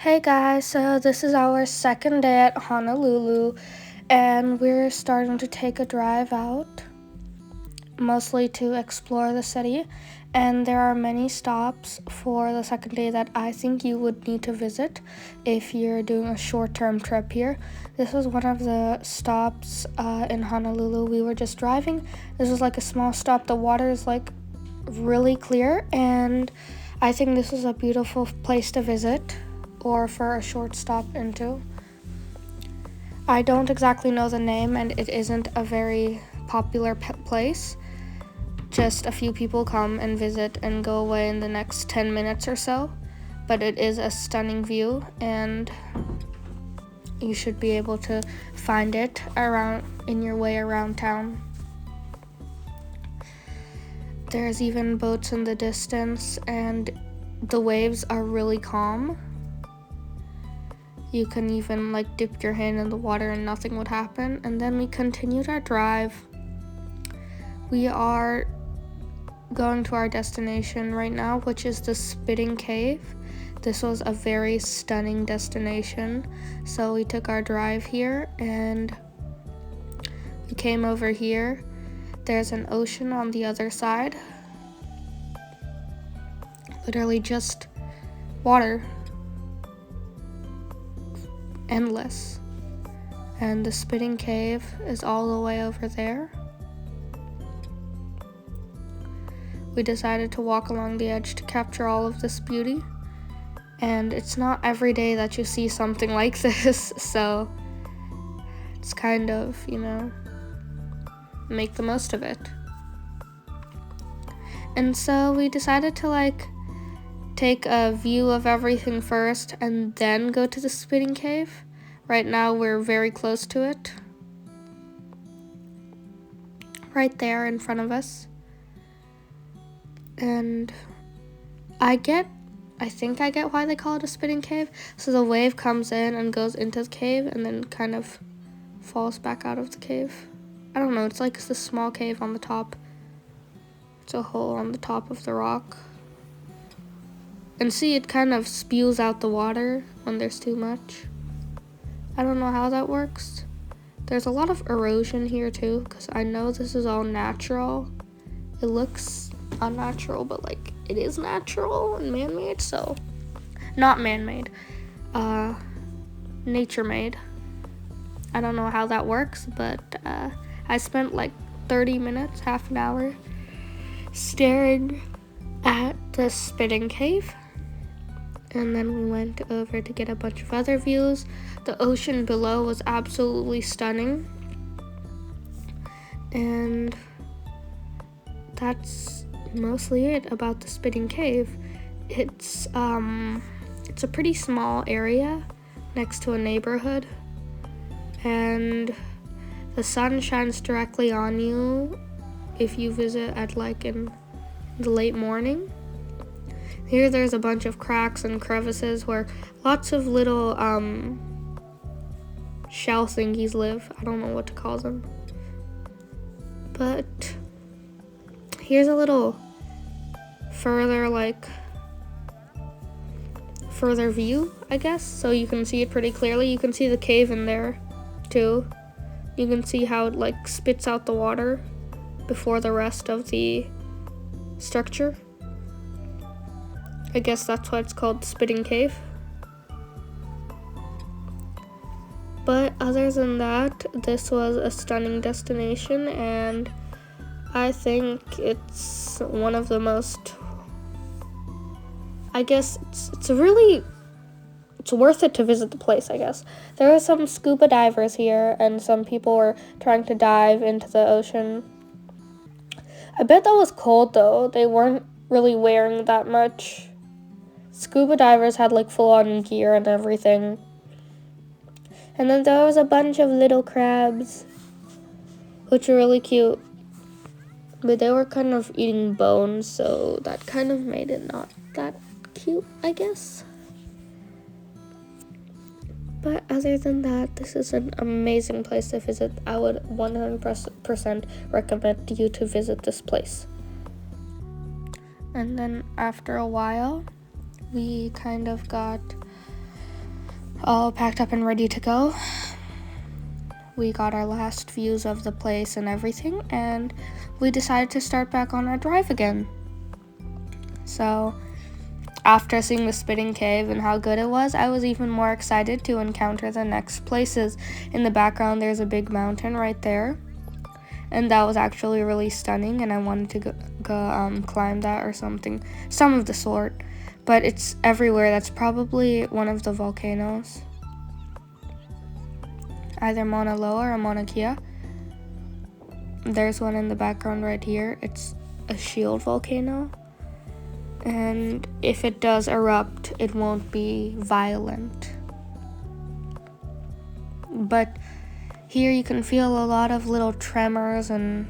Hey guys, so this is our second day at Honolulu, and we're starting to take a drive out, mostly to explore the city. And there are many stops for the second day that I think you would need to visit if you're doing a short-term trip here. This was one of the stops in Honolulu. We were just driving. This was like a small stop. The water is like really clear, and I think this is a beautiful place to visit or for a short stop into. I don't exactly know the name, and it isn't a very popular place. Just a few people come and visit and go away in the next 10 minutes or so, but it is a stunning view, and you should be able to find it around in your way around town. There's even boats in the distance, and the waves are really calm. You can even like dip your hand in the water and nothing would happen. And then we continued our drive. We are going to our destination right now, which is the Spitting Cave. This was a very stunning destination. So we took our drive here and we came over here. There's an ocean on the other side. Literally just water. Endless. And the Spitting Cave is all the way over there. We decided to walk along the edge to capture all of this beauty. And it's not every day that you see something like this, so it's kind of, make the most of it. And so we decided to take a view of everything first and then go to the Spitting Cave. Right now we're very close to it. Right there in front of us. And I think I get why they call it a Spitting Cave. So the wave comes in and goes into the cave and then kind of falls back out of the cave. I don't know, it's like the small cave on the top. It's a hole on the top of the rock. And see, it kind of spews out the water when there's too much. I don't know how that works. There's a lot of erosion here too, because I know this is all natural. It looks unnatural, but it is natural and man-made, so. Not man-made. Nature-made. I don't know how that works, but I spent 30 minutes, half an hour, staring at the Spitting Cave. And then we went over to get a bunch of other views. The ocean below was absolutely stunning. And that's mostly it about the Spitting Cave. It's a pretty small area next to a neighborhood. And the sun shines directly on you if you visit at in the late morning. Here there's a bunch of cracks and crevices where lots of little shell thingies live. I don't know what to call them. But here's a little further view, I guess. So you can see it pretty clearly. You can see the cave in there too. You can see how it spits out the water before the rest of the structure. I guess that's why it's called the Spitting Cave. But other than that, this was a stunning destination, and I think it's one of the most, I guess it's worth it to visit the place, I guess. There are some scuba divers here, and some people were trying to dive into the ocean. I bet that was cold though. They weren't really wearing that much. Scuba divers had full-on gear and everything. And then there was a bunch of little crabs, which are really cute. But they were kind of eating bones, so that kind of made it not that cute, I guess. But other than that, this is an amazing place to visit. I would 100% recommend you to visit this place. And then after a while, we kind of got all packed up and ready to go. We got our last views of the place and everything, and we decided to start back on our drive again. So after seeing the spitting cave and how good it was, I was even more excited to encounter the next places. In the background, there's a big mountain right there, and that was actually really stunning, and I wanted to go climb that or something, some of the sort, but it's everywhere. That's probably one of the volcanoes, either Mauna Loa or Mauna Kea. There's one in the background right here. It's a shield volcano, and if it does erupt, it won't be violent. But here you can feel a lot of little tremors, and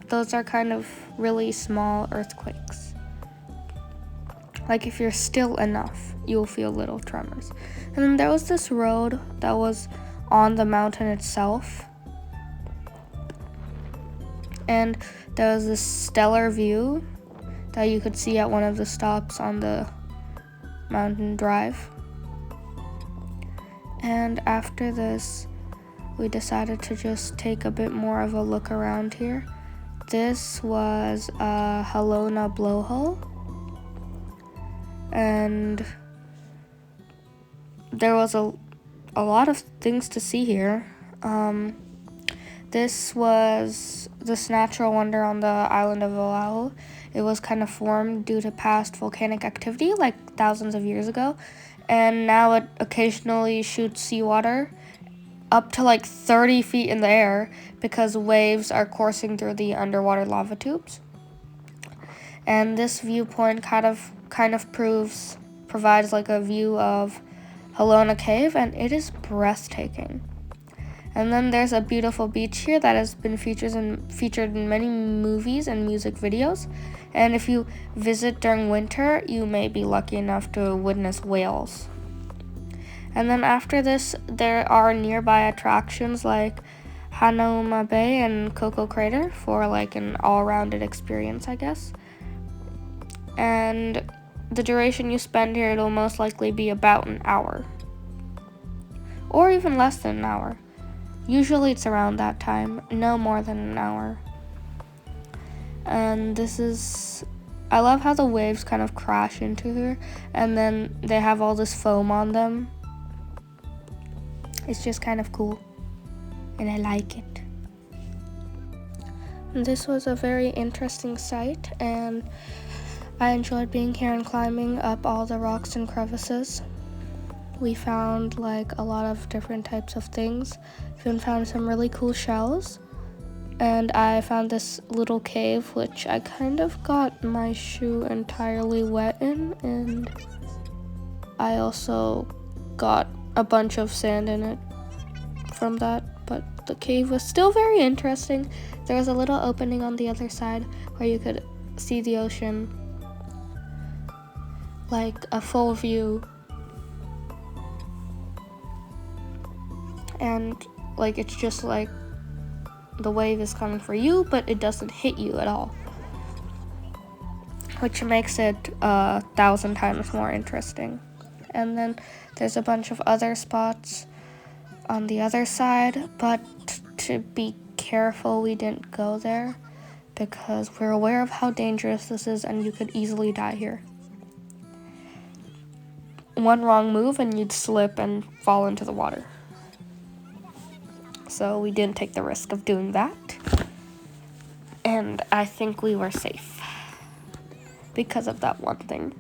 those are kind of really small earthquakes. Like if you're still enough, you'll feel little tremors. And then there was this road that was on the mountain itself, and there was this stellar view that you could see at one of the stops on the mountain drive. And after this, we decided to just take a bit more of a look around here. This was a Halona Blowhole, and there was a lot of things to see here. This was this natural wonder on the island of Oahu. It was kind of formed due to past volcanic activity like thousands of years ago, and now it occasionally shoots seawater up to like 30 feet in the air because waves are coursing through the underwater lava tubes. And this viewpoint kind of provides like a view of Halona Cave, and it is breathtaking. And then there's a beautiful beach here that has been featured in many movies and music videos. And if you visit during winter, you may be lucky enough to witness whales. And then after this, there are nearby attractions like Hanauma Bay and Coco Crater for like an all-rounded experience, I guess. And the duration you spend here, it'll most likely be about an hour. Or even less than an hour. Usually it's around that time, no more than an hour. And I love how the waves kind of crash into here, and then they have all this foam on them. It's just kind of cool, and I like it. This was a very interesting sight, and I enjoyed being here and climbing up all the rocks and crevices. We found like a lot of different types of things. We even found some really cool shells. And I found this little cave, which I kind of got my shoe entirely wet in. And I also got a bunch of sand in it from that. But the cave was still very interesting. There was a little opening on the other side where you could see the ocean, like a full view. And like it's just like the wave is coming for you, but it doesn't hit you at all, which makes it 1,000 times more interesting. And then there's a bunch of other spots on the other side, but to be careful, we didn't go there because we're aware of how dangerous this is, and you could easily die here. One wrong move and you'd slip and fall into the water. So we didn't take the risk of doing that. And I think we were safe because of that one thing.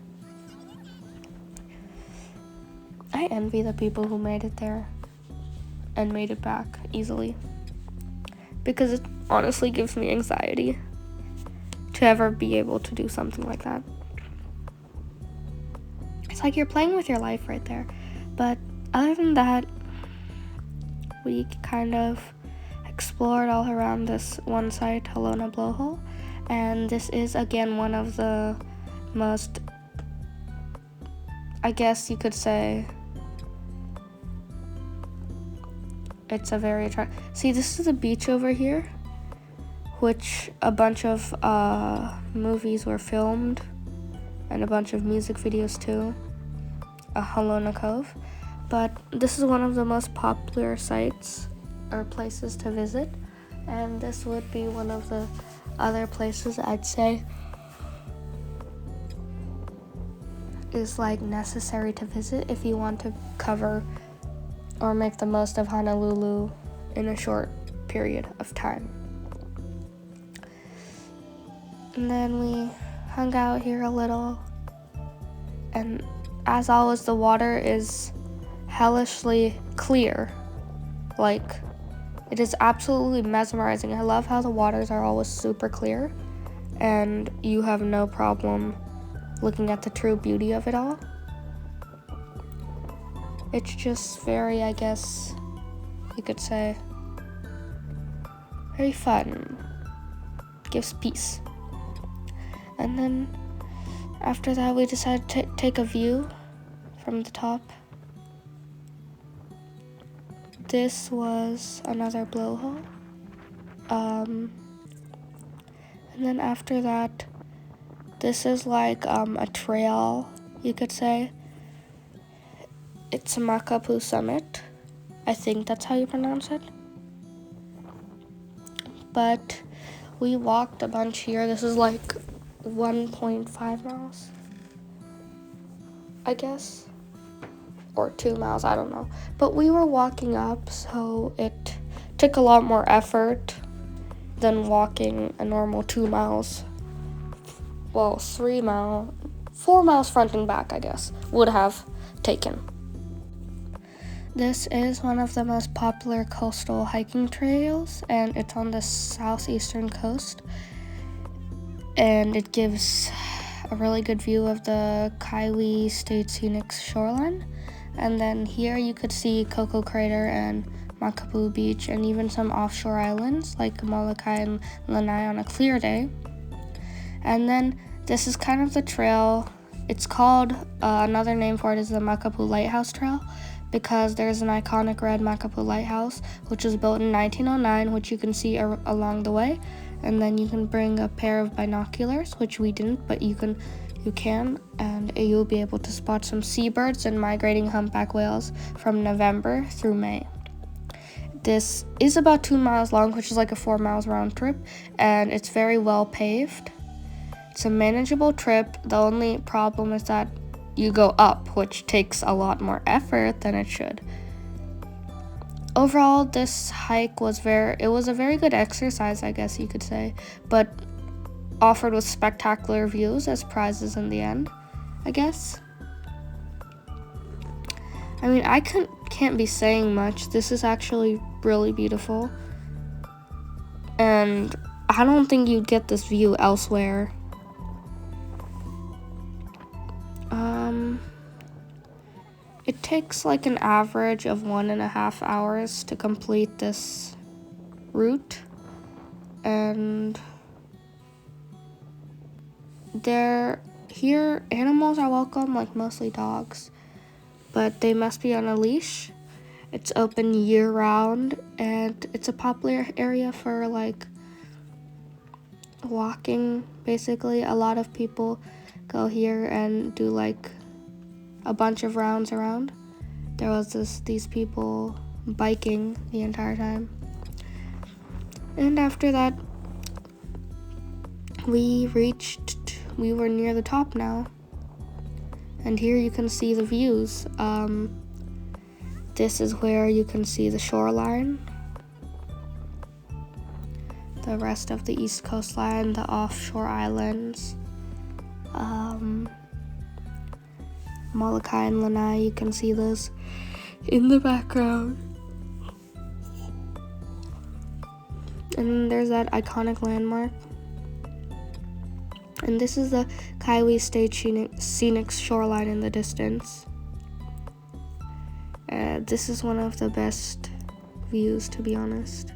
I envy the people who made it there and made it back easily, because it honestly gives me anxiety to ever be able to do something like that. It's like you're playing with your life right there. But other than that, we kind of explored all around this one site, Halona Blowhole, and this is again one of the most, I guess you could say, it's a very attractive. See, this is a beach over here, which a bunch of movies were filmed, and a bunch of music videos too. Halona Cove. but this is one of the most popular sites or places to visit, and this would be one of the other places I'd say is like necessary to visit if you want to cover or make the most of Honolulu in a short period of time. And then we hung out here a little, and as always, the water is hellishly clear. Like, it is absolutely mesmerizing. I love how the waters are always super clear, and you have no problem looking at the true beauty of it all. It's just very, I guess you could say, very fun. Gives peace. And then after that, we decided to take a view from the top. This was another blowhole. And then after that, this is like a trail, you could say. It's a Makapuu Summit. I think that's how you pronounce it. But we walked a bunch here. This is like 1.5 miles, I guess, or 2 miles, I don't know. But we were walking up, so it took a lot more effort than walking a normal 2 miles. Well, 4 miles front and back, I guess, would have taken. This is one of the most popular coastal hiking trails, and it's on the southeastern coast. And it gives a really good view of the Kauai State Scenic shoreline. And then here you could see Coco Crater and Makapuu Beach, and even some offshore islands like Molokai and Lanai on a clear day. And then this is kind of the trail. It's called, another name for it is the Makapuu Lighthouse Trail, because there's an iconic red Makapuu lighthouse, which was built in 1909, which you can see along the way. And then you can bring a pair of binoculars, which we didn't, but you can, and you'll be able to spot some seabirds and migrating humpback whales from November through May. This is about 2 miles long, which is like a 4 miles round trip, and it's very well paved. It's a manageable trip. The only problem is that you go up, which takes a lot more effort than it should. Overall, this hike was a very good exercise, I guess you could say, but offered with spectacular views as prizes in the end, I guess. I mean, I can't be saying much. This is actually really beautiful, and I don't think you'd get this view elsewhere. It takes like an average of 1.5 hours to complete this route, and here animals are welcome, like mostly dogs, but they must be on a leash. It's open year round, and it's a popular area for like walking. Basically, a lot of people go here and do like a bunch of rounds around. There was these people biking the entire time. And after that, we were near the top now. And here you can see the views. This is where you can see the shoreline, the rest of the east coastline, the offshore islands, Molokai and Lanai, you can see those in the background. And there's that iconic landmark. And this is the Kauai State Scenic shoreline in the distance. This is one of the best views, to be honest.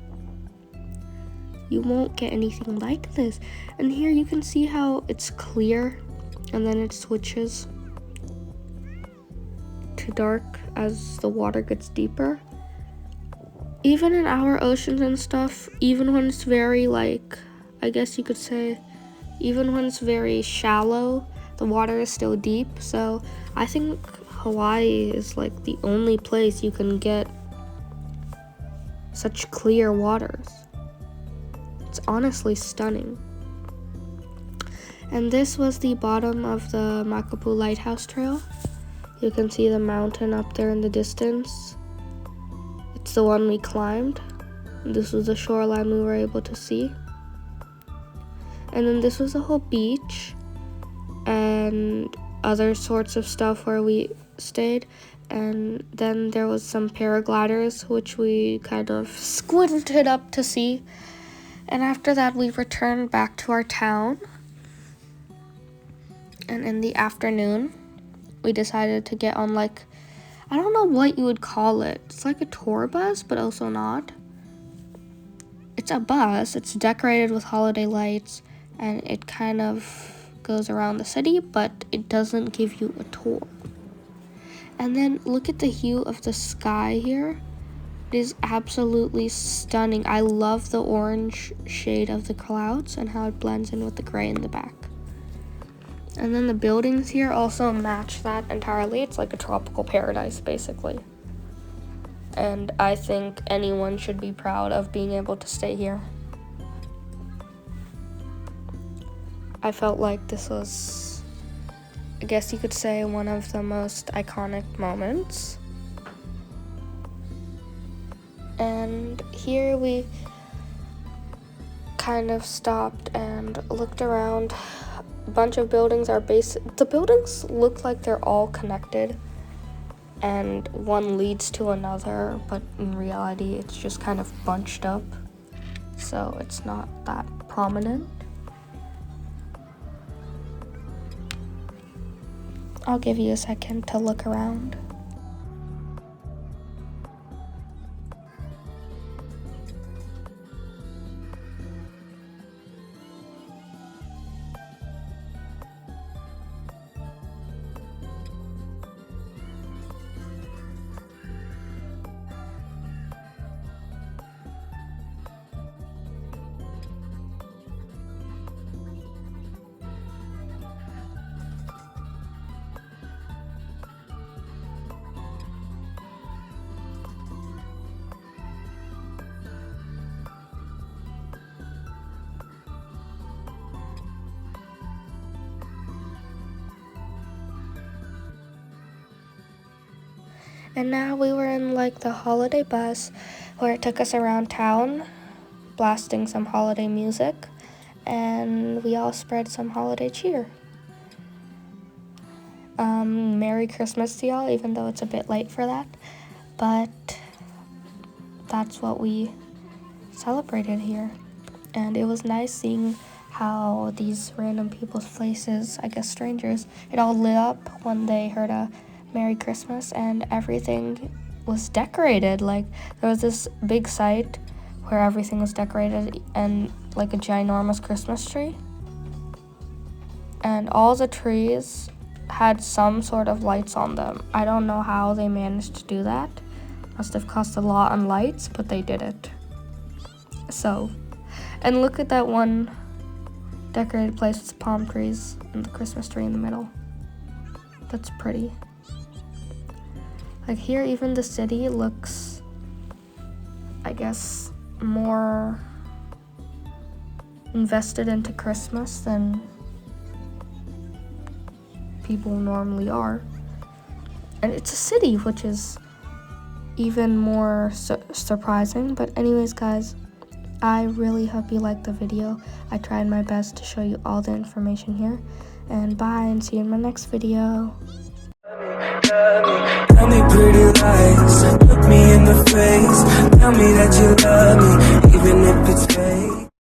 You won't get anything like this. And here you can see how it's clear, and then it switches to dark as the water gets deeper. Even in our oceans and stuff, even when it's very, like, I guess you could say, even when it's very shallow, the water is still deep. So I think Hawaii is like the only place you can get such clear waters. It's honestly stunning. And this was the bottom of the Makapuu Lighthouse Trail. You can see the mountain up there in the distance. It's the one we climbed. This was the shoreline we were able to see. And then this was the whole beach and other sorts of stuff where we stayed. And then there was some paragliders, which we kind of squinted up to see. And after that, we returned back to our town. And in the afternoon, we decided to get on like, I don't know what you would call it. It's like a tour bus, but also not. It's a bus. It's decorated with holiday lights, and it kind of goes around the city, but it doesn't give you a tour. And then look at the hue of the sky here. It is absolutely stunning. I love the orange shade of the clouds and how it blends in with the gray in the back. And then the buildings here also match that entirely. It's like a tropical paradise, basically. And I think anyone should be proud of being able to stay here. I felt like this was, I guess you could say, one of the most iconic moments. And here we kind of stopped and looked around. A bunch of buildings are the buildings look like they're all connected and one leads to another, but in reality it's just kind of bunched up, so it's not that prominent. I'll give you a second to look around. And now we were in like the holiday bus where it took us around town, blasting some holiday music, and we all spread some holiday cheer. Merry Christmas to y'all, even though it's a bit late for that, but that's what we celebrated here. And it was nice seeing how these random people's faces, I guess strangers, it all lit up when they heard a Merry Christmas, and everything was decorated. Like, there was this big site where everything was decorated and like a ginormous Christmas tree, and all the trees had some sort of lights on them. I don't know how they managed to do that. Must have cost a lot on lights, but they did it. So, and look at that one decorated place with palm trees and the Christmas tree in the middle. That's pretty. Like here, even the city looks, I guess, more invested into Christmas than people normally are. And it's a city, which is even more surprising. But anyways, guys, I really hope you liked the video. I tried my best to show you all the information here. And bye, and see you in my next video. Tell me pretty lies, look me in the face, tell me that you love me.